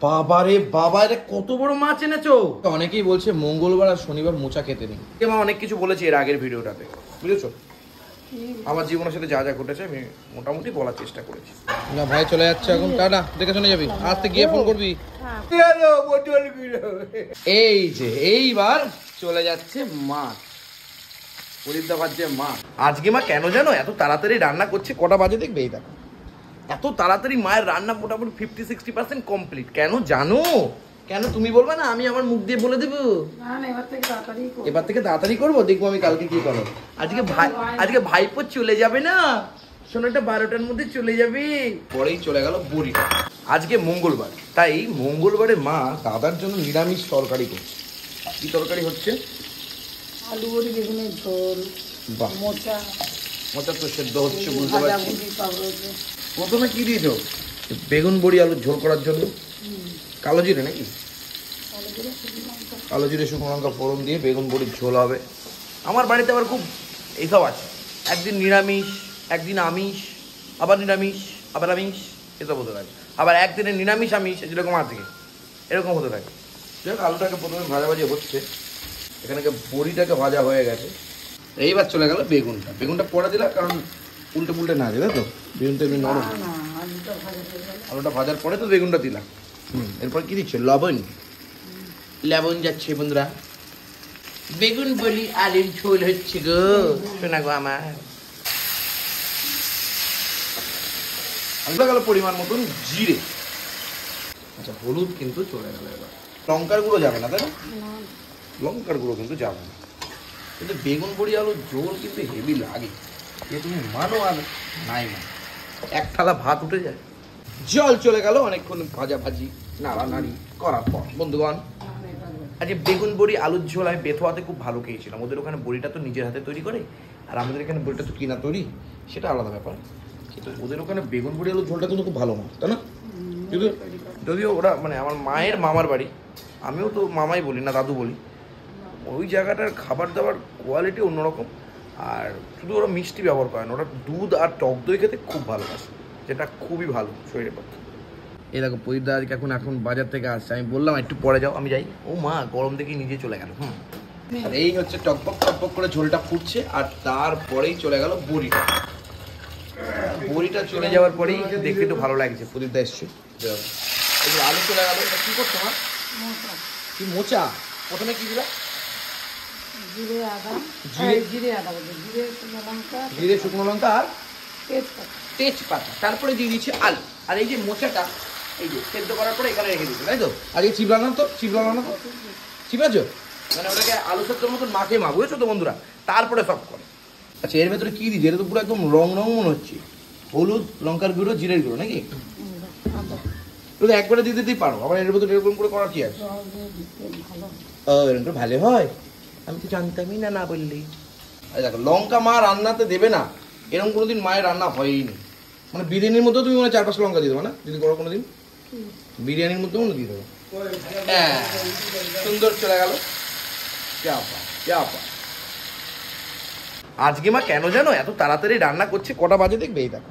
বাবা রে বাবা, এটা কত বড় মাছ এনেছো। অনেকেই বলছে মঙ্গলবার আর শনিবার মোচা খেতে নেই। মা অনেক কিছু বলেছে এর আগের ভিডিওটাতে, বুঝেছো? আমার জীবনের সাথে যা যা ঘটেছে আমি মোটামুটি বলার চেষ্টা করেছি। না ভাই চলে যাচ্ছে এখন, টাটা, দেখে শুনে যাবি, আসতে গিয়ে ফোন করবি। এই যে এইবার চলে যাচ্ছে মাছ, পরিদা ভাজছে মাছ। আজকে মা কেন জানো এত তাড়াতাড়ি রান্না করছে, কটা বাজে দেখবে এই দেখো, এত তাড়াতাড়ি মায়ের রান্না মোটামুটি 50-60% কমপ্লিট। কেন জানো? কেন তুমি বলবে না, আমি আমার মুখ দিয়ে বলে দেবো। এবার থেকে তাড়াতাড়ি করবো, দেখবো আমি কালকে কি করো। আজকে ভাইপো চলে যাবে না, শোনাটা 12টার মধ্যে চলে যাবে, পরেই চলে গেল বড়িটা। আজকে মঙ্গলবার, তাই মঙ্গলবারে মা দাদার জন্য নিরামিষ তরকারি করছে। কি তরকারি হচ্ছে? আলু বড়ি বেগুনের ঝোল, মোচা। মোচা তো সেদ্ধ হচ্ছে, বুঝতে পারছি। প্রথমে কি দিয়েছো? বেগুন বড়ি আলুর ঝোল করার জন্য কালো জিরে নাকি? কালো জিরে শুকনো লঙ্কা ফোড়ন দিয়ে বেগুন বড়ির ঝোল হবে। আমার বাড়িতে আবার খুব এইসব আছে, একদিন নিরামিষ, একদিন আমিষ, আবার নিরামিষ, আবার আমিষ, এসব হতে থাকে। আবার একদিনে নিরামিষ আমিষ, যেরকম আজকে এরকম হতে থাকে। যাক, আলুটাকে প্রথমে ভাজাভাজি হচ্ছে, এখানে বড়িটাকে ভাজা হয়ে গেছে। এইবার চলে গেল বেগুনটা। বেগুনটা পরে দিলাম কারণ উল্টে পুল্টে না যায়, তো বেগুনটা এমনি নরম। আলুটা ভাজার পরে তো বেগুনটা দিলাম। এরপর কি দিচ্ছে? লবণ। লবণ যাচ্ছে বন্ধুরা। বেগুন বড়ি আলুর ঝোল হচ্ছে গো, শোনা গো আমার। গেল পরিমাণ মতন জিরে। আচ্ছা, হলুদ কিন্তু চলে গেল। এবার লঙ্কার গুঁড়ো যাবে না, তাই না? লঙ্কার গুঁড়ো কিন্তু যাবে না। কিন্তু বেগুন বড়ি আলুর ঝোল কিন্তু হেভি লাগে, যে তুমি মানো আর নাই মানো, এক থালা ভাত উঠে যায়। জল চলে গেল অনেকক্ষণ ভাজাভাজি নাড়ানাড়ি করার পর। বন্ধুগণ, আজকে বেগুন বড়ি আলুর ঝোল আমি বেথুয়াতে খুব ভালো খেয়েছিলাম। ওদের ওখানে বড়িটা তো নিজের হাতে তৈরি করে, আর আমাদের এখানে বড়িটা তো কিনা তৈরি, সেটা আলাদা ব্যাপার। কিন্তু ওদের ওখানে বেগুন বড়ি আলুর ঝোলটা কিন্তু খুব ভালো হয়, তাই না? যদিও ওরা মানে আমার মায়ের মামার বাড়ি, আমিও তো মামাই বলি না, দাদু বলি, ওই জায়গাটার খাবার দাবার কোয়ালিটি অন্যরকম। আর শুধু ওরা মিষ্টি ব্যবহার করে না, ওরা দুধ আর টক দই খেতে খুব ভালোবাসে, যেটা খুবই ভালো শরীরের পক্ষে। এই দেখো পরিদা আজকে এখন বাজার থেকে আসছে, আমি বললাম একটু পরে যাও, আমি যাই। ও মা গরম দেখে নিজে চলে গেল। আর এই হচ্ছে টকবক টকবক করে ঝোলটা ফুটছে, আর তারপরেই চলে গেল বড়িটা। বড়িটা চলে যাওয়ার পরেই দেখতে একটু ভালো লাগছে। প্রদীপদা এসছে, আলু চলে গেল। কি করছো মা? কি মোচা? প্রথমে কি দিলা? জিরে শুকনো লঙ্কা আর তেজপাতা, তারপরে দিয়ে দিচ্ছে আলু। আর এই যে মোচাটা, এই যে সেদ্ধ করার পরে এখানে রেখে দিচ্ছে, তাই তো? আর এই চিবলানো তো চিবলাছো, মানে ওটাকে আলু সেদ্ধর মতন মাখে বুঝেছো তো বন্ধুরা? তারপরে সব করে। আচ্ছা, এর ভেতরে কি দিচ্ছে? এটা তো পুরো একদম রং মনে হচ্ছে। হলুদ, লঙ্কার গুঁড়ো, জিরের গুঁড়ো নাকি? তুমি একবারে দিয়ে দিতেই পারো, আবার এর ভেতরে এরকম করে করার কি আছে? এরকম ভালো হয়, আমি তো জানতামই না, না বললি। দেখো, লঙ্কা মা রান্নাতে দেবে না, এরকম কোনোদিন মায়ের রান্না হয়নি। মানে বিরিয়ানির মধ্যেও তুমি মানে 4-5 লঙ্কা দিয়ে দেবো না যদি করো কোনোদিন? বিরিয়ানির মধ্যেও মনে দিয়ে দেবো। হ্যাঁ, সুন্দর চলে গেল। আজকে মা কেন জানো এত তাড়াতাড়ি রান্না করছে, কটা বাজে দেখবে এই দেখো,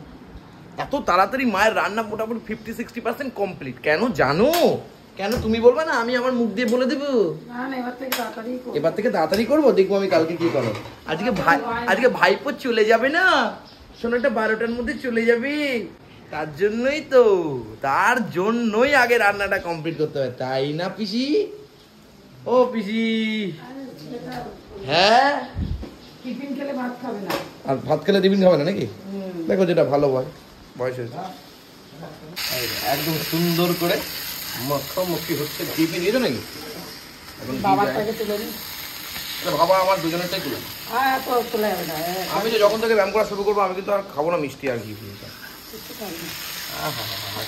এত তাড়াতাড়ি মায়ের রান্না মোটামুটি 50-60% কমপ্লিট। কেন জানো? কেন তুমি বলবে না, আমি আমার মুখ দিয়ে বলে দেবো। এবার থেকে তাড়াতাড়ি করবো, দেখবো আমি কালকে কি করো। আজকে ভাইপো চলে যাবে না, শোনাটা 12টার মধ্যে চলে যাবে, তার জন্যই আগে রান্নাটা কমপ্লিট করতে হবে, তাই না পিসি? ও পিসি, হ্যাঁ, টিফিন খেলে ভাত খাবে না। আর ভাত খেলে টিফিন খাবে না নাকি? দেখো যেটা ভালো বয়স হয়েছে। একদম সুন্দর করে মাখামাখি হচ্ছে। টিফিন নিয়েছো নাকি? বাবা আমার দুজনেরটাই তুলে। আমি তো যখন থেকে ব্যায়াম করা শুরু করবো, আমি কিন্তু আর খাবো না মিষ্টি আর ঘি।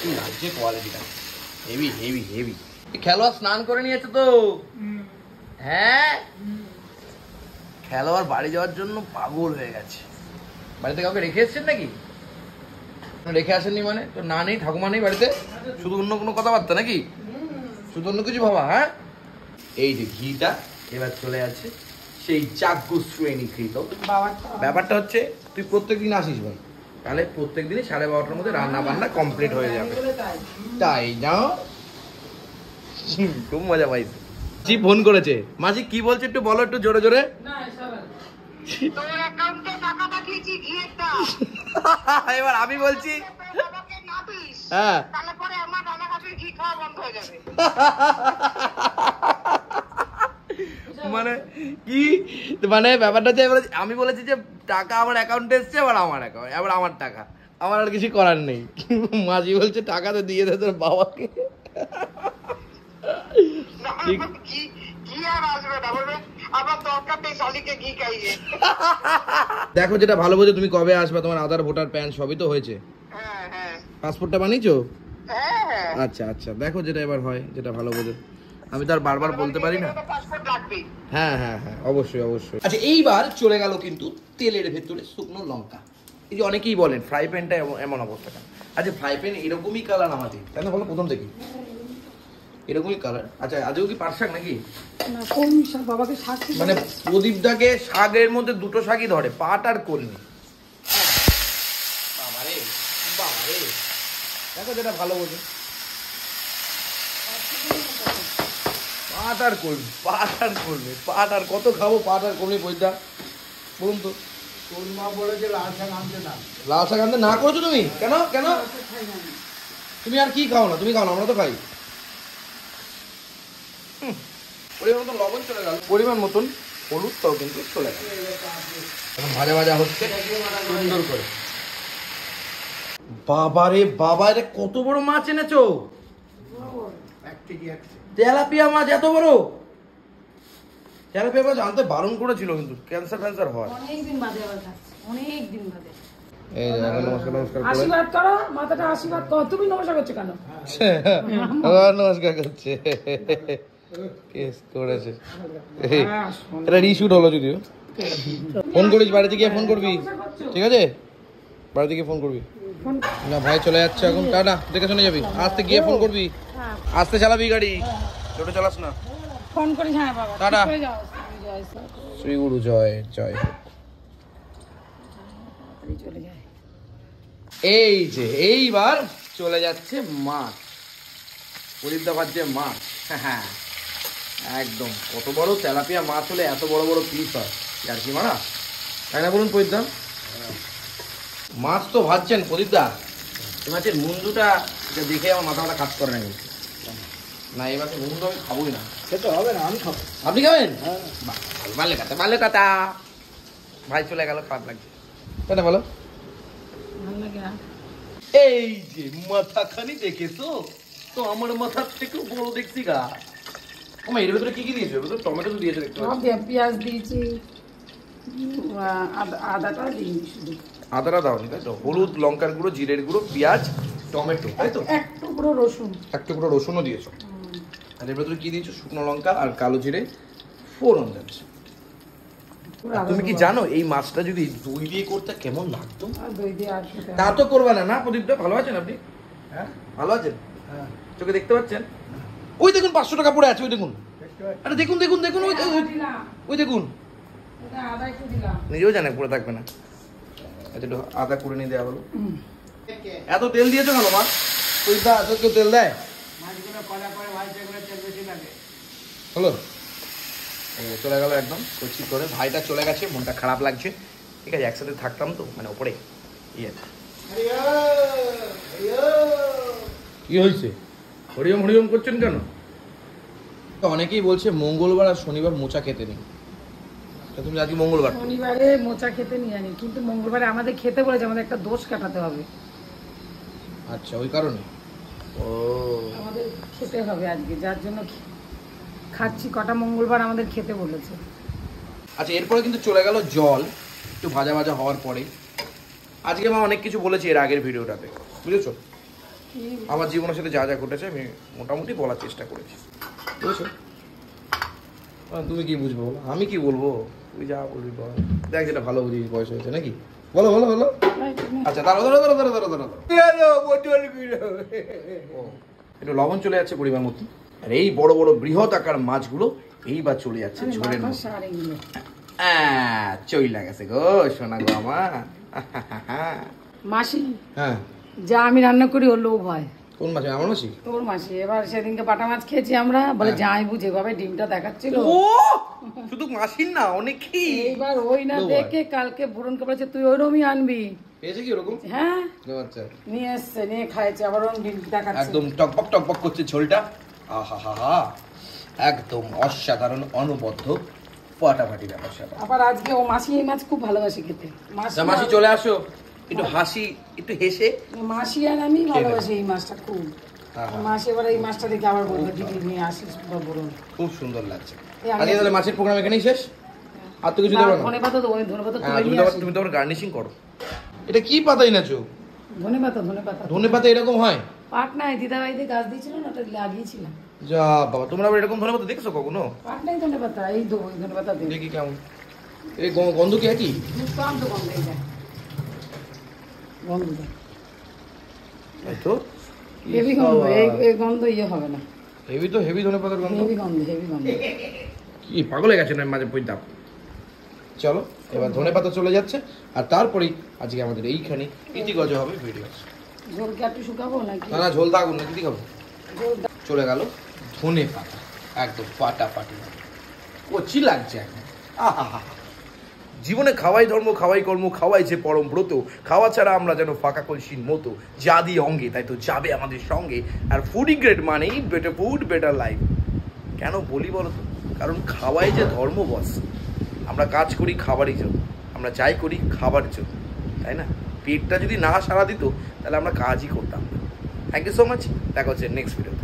কি লাগছে কোয়ালিটিটা, হেভি হেভি হেভি। খেলোয়াড় স্নান করে নিয়েছে তো? হ্যাঁ, খেলোয়াড় বাড়ি যাওয়ার জন্য পাগল হয়ে গেছে। বাড়িতে কাউকে রেখে এসছেন নাকি? রেখে আসেননি মানে? তো না নেই, ঠাকুমা নেই বাড়িতে, শুধু অন্য কোনো কথাবার্তা নাকি? শুধু অন্য কিছু ভাবা? হ্যাঁ, এই যে ঘিটা এবার চলে আছে সেই চাক্ষুষ শ্রেণী ঘৃত। ব্যাপারটা হচ্ছে তুই প্রত্যেকদিন আসিস ভাই, তাহলে প্রত্যেকদিনই 12:30টার মধ্যে রান্না বান্না কমপ্লিট হয়ে যাবে, তাই না? খুব মজা পাইছে। জি ফোন করেছে। মাসি কি বলছে একটু বলো, একটু জোরে জোরে। এবার আমি বলছি হ্যাঁ মানে কি মানে ব্যাপারটা হচ্ছে আমি বলেছি যে টাকা আমার অ্যাকাউন্টে এসছে, এবার আমার অ্যাকাউন্ট, এবার আমার টাকা, আমার আর কিছু করার নেই। মাঝি বলছে টাকা তো দিয়ে দে তোর বাবাকে। দেখো যেটা ভালো বোঝো, তুমি কবে আসবে? তোমার আধার, ভোটার, প্যান সবই তো হয়েছে। পাসপোর্টটা বানিয়েছো? আচ্ছা আচ্ছা, দেখো যেটা এবার হয়, যেটা ভালো বোঝো। আমি তো আর বারবার বলতে পারি না। হ্যাঁ হ্যাঁ হ্যাঁ, অবশ্যই অবশ্যই। আচ্ছা এইবার চলে গেল কিন্তু তেলের ভেতরে শুকনো লঙ্কা। এই যে অনেকেই বলেন ফ্রাই প্যানটা এমন অবস্থা কেন? আচ্ছা ফ্রাই প্যান এরকমই কালার আমাদের, তাই না? বলো প্রথম দেখি এরকমই কালার। আচ্ছা আজও কি পাট শাক নাকি? মানে প্রদীপদাকে শাকের মধ্যে দুটো শাকই ধরে, পাট আর কলমি। বাবারে বাবারে, দেখো যেটা ভালো বোঝে। পাট আর কলমি, পাট আর কলমি, পাট আর কত খাবো? পাট আর কলমি পয়সা বলুন তো। লাল শাক আনতে না করেছো তুমি? কেন কেন? তুমি আর কি খাও না? তুমি খাও না, আমরা তো খাই। পরিমাণ মতন লবণ চলে গেল, পরিমাণ মতন হলুদটাও কিন্তু চলে গেল। এখন ভাজা ভাজা হচ্ছে সুন্দর করে। বাবারে বাবা, এটা কত বড় মাছ এনেছো? তেলাপিয়া মাছ এত বড়? তেলাপিয়া মাছ আনতে বারণ করেছিল কিন্তু, ক্যান্সার ফ্যান্সার হয়। অনেকদিন বাদে আবার খাচ্ছি, অনেকদিন বাদে। এই যে এখন নমস্কার নমস্কার করে আশীর্বাদ করো, মাথাটা আশীর্বাদ করো। তুমি নমস্কার করছো কেন? নমস্কার করছে, কেস করেছে। এটা রিশুট হলো যদিও। ফোন করিস, বাড়িতে গিয়ে ফোন করবি, ঠিক আছে? বাড়িতে গিয়ে ফোন করবি না? ভাই চলে যাচ্ছে এখন, টাটা। দেখে শুনে যাবি, আসতে গিয়ে ফোন করবি, আসতে চালাবি গাড়ি, ছোট চালাস না। ফোন করিস। হ্যাঁ বাবা, টাটা। শ্রী গুরু শ্রী গুরু জয়। জয় জয়। চলে যায়। এই যে এইবার চলে যাচ্ছে মাছ, প্রদীপদা ভাজছে মাছ। হ্যাঁ একদম, কত বড় তেলাপিয়া মাছ হলে এত বড় বড় পিস হয়, আর কি মারা, তাই না বলুন প্রদীপদা? মাছ তো ভাজছেন প্রদীপদা, এই মাছের মুন্ডুটা দেখে আমার মাথা মাথা কাজ করে না কিন্তু। না এই মাছের মুন্ডু আমি খাবোই না। সেটা হবে না, আমি খাবো। আপনি খাবেন? ভালো কথা, ভালো কথা। ভাই চলে গেল, খারাপ লাগছে, তাই না বলো? এই যে মাথাখানি দেখেছো তো, আমার মাথার থেকেও বড় দেখছি গা। আমার এর ভেতরে কি কি দিয়েছো? টমেটো তো দিয়েছো দেখতে পাচ্ছি। পেঁয়াজ দিয়েছি, আদাটা দিইনি শুধু। আদাটা দাও, তাই তো? হলুদ, লঙ্কার গুঁড়ো, জিরের গুঁড়ো, পেঁয়াজ, টমেটো, তাই তো? এক টুকরো রসুন, এক টুকরো রসুনও দিয়েছো। আর এর ভেতরে কি দিয়েছো? শুকনো লঙ্কা আর কালো জিরে ফোড়ন দিয়েছো। তুমি কি জানো এই মাছটা যদি দই দিয়ে করতে কেমন লাগতো? দই দিয়ে আর তা তো করবা না, না প্রদীপটা? ভালো আছেন আপনি? হ্যাঁ ভালো আছেন? চোখে দেখতে পাচ্ছেন? ওই দেখুন 500 টাকা পড়ে আছে, ওই দেখুন। আরে দেখুন দেখুন দেখুন, ওই দেখুন। নিজেও জানে পড়ে থাকবে না। আচ্ছা একটু আদা করে নিয়ে দেওয়া হলো। এত তেল দিয়েছো কেন মা? প্রদীপদা এত কেউ তেল দেয়? হলো, চলে গেল একদম কচি করে। ভাইটা চলে গেছে, মনটা খারাপ লাগছে। ঠিক আছে, একসাথে থাকতাম তো, মানে ওপরে ইয়ে। কি হয়েছে? হরিওম হরিওম করছেন কেন? অনেকেই বলছে মঙ্গলবার আর শনিবার মোচা খেতে নেই। তুমি আজকে মঙ্গলবার, শনিবারে মোচা খেতে নিয়ে জানি, কিন্তু মঙ্গলবারে আমাদের খেতে বলেছে, আমাদের একটা দোষ কাটাতে হবে। আচ্ছা ওই কারণে ও আমাদের খেতে হবে আজকে, যার জন্য খাচ্ছি। কটা মঙ্গলবার আমাদের খেতে বলেছে। আচ্ছা এরপরে কিন্তু চলে গেল জল, একটু ভাজা ভাজা হওয়ার পরে। আজকে মা অনেক কিছু বলেছি এর আগের ভিডিওটাতে, বুঝেছো? আমার জীবনের সাথে যা যা ঘটেছে আমি মোটামুটি বলার চেষ্টা করেছি, বুঝেছো? তুমি কি বুঝবো বলো, আমি কি বলবো? তুই যা বলবি বল, দেখ যেটা ভালো বুঝিস, বয়স হয়েছে নাকি? বলো বলো বলো। আচ্ছা দাঁড়ো দাঁড়ো দাঁড়ো দাঁড়ো দাঁড়ো দাঁড়ো, একটু লবণ চলে যাচ্ছে পরিমাণ মতো। আর এই বড় বড় বৃহৎ আকার মাছগুলো এইবার চলে যাচ্ছে ঝোলের মধ্যে। চইলা গেছে গো সোনা গো আমার। মাসি, হ্যাঁ যা আমি রান্না করি ওর লোভ হয়। কোন মাছ? আমার মাছি? তোর মাসি। এবার সেদিনকে বাটা মাছ খেয়েছি আমরা, বলে যাই বুঝে ভাবে ডিমটা দেখাচ্ছিল। ও শুধু মাসির না, অনেকই। এইবার ওই না দেখে কালকে বুড়নকে বলেছে তুই ওইরকমই আনবি। পেয়েছে কি ওরকম? হ্যাঁ আচ্ছা, নিয়ে এসছে, নিয়ে খাইছে, আবার ওরকম ডিম দেখাচ্ছে। একদম টকবক টকবক করছে ঝোলটা। আহা হা হা, একদম অসাধারণ, অনবদ্য, ফাটাফাটি ব্যাপার স্যাপার। আবার আজকে ও মাসি এই মাছ খুব ভালোবাসে খেতে। মাসি চলে আসো, একটু হাসি, একটু হেসে। মাসি আর আমি ভালোবাসি এই মাছটা খুব। মাসি এবার এই মাছটা দেখে আবার বলবো দিদি নিয়ে আসিস বলুন। খুব সুন্দর লাগছে। আজকে তাহলে মাছের প্রোগ্রাম এখানেই শেষ, আর তো কিছু দেবো না? ধনেপাতা দেবো, ধনেপাতা তুমি তো আবার গার্নিশিং করো। এটা কি পাতা এনেছো? ধনেপাতা। ধনেপাতা ধনেপাতা এরকম হয়? পাট নাই, দিদাবাড়িতে গাছ দিয়েছিল না, ওটা লাগিয়েছিলাম। যা বাবা, তোমরা আবার এরকম ধনেপাতা দেখছো কখনো? পাট নাই ধনেপাতা, এই দেবো ধনেপাতা দিয়ে। দেখি কেমন, এই গন্ধ কি একই? কম তো গন্ধ, এই দেখ গন্ধ দেখ, এই তো হেভি গন্ধ। এই গন্ধ ইয়ে হবে না, হেভি তো হেভি ধনেপাতার গন্ধ। হেভি গন্ধ, হেভি গন্ধ। কি পাগল হয়ে গেছে না মাঝে পইতাম। চলো এবার ধনেপাতা চলে যাচ্ছে, আর তারপরেই আজকে আমাদের এইখানে ইতিগজ হবে ভিডিও। ঝোলকে একটু শুকাবো নাকি? না ঝোল থাকুন না, দিদি খাবো। ঝোল চলে গেল ধনেপাতা, একদম ফাটাফাটি কচি লাগছে এখন। আহা, জীবনে খাওয়াই ধর্ম, খাওয়াই কর্ম, খাওয়াই যে পরম ব্রত। খাওয়া ছাড়া আমরা যেন ফাঁকা কলসির মতো, জাদি অঙ্গে, তাই তো যাবে আমাদের সঙ্গে। আর ফুডি গ্রেড মানেই বেটার ফুড, বেটার লাইফ। কেন বলি বলো তো? কারণ খাওয়াই যে ধর্ম বস। আমরা কাজ করি খাবারই জন্য, আমরা যাই করি খাবার জন্য, তাই না? পেটটা যদি না সারা দিত তাহলে আমরা কাজই করতাম না। থ্যাংক ইউ সো মাচ, দেখা হচ্ছে নেক্সট ভিডিও।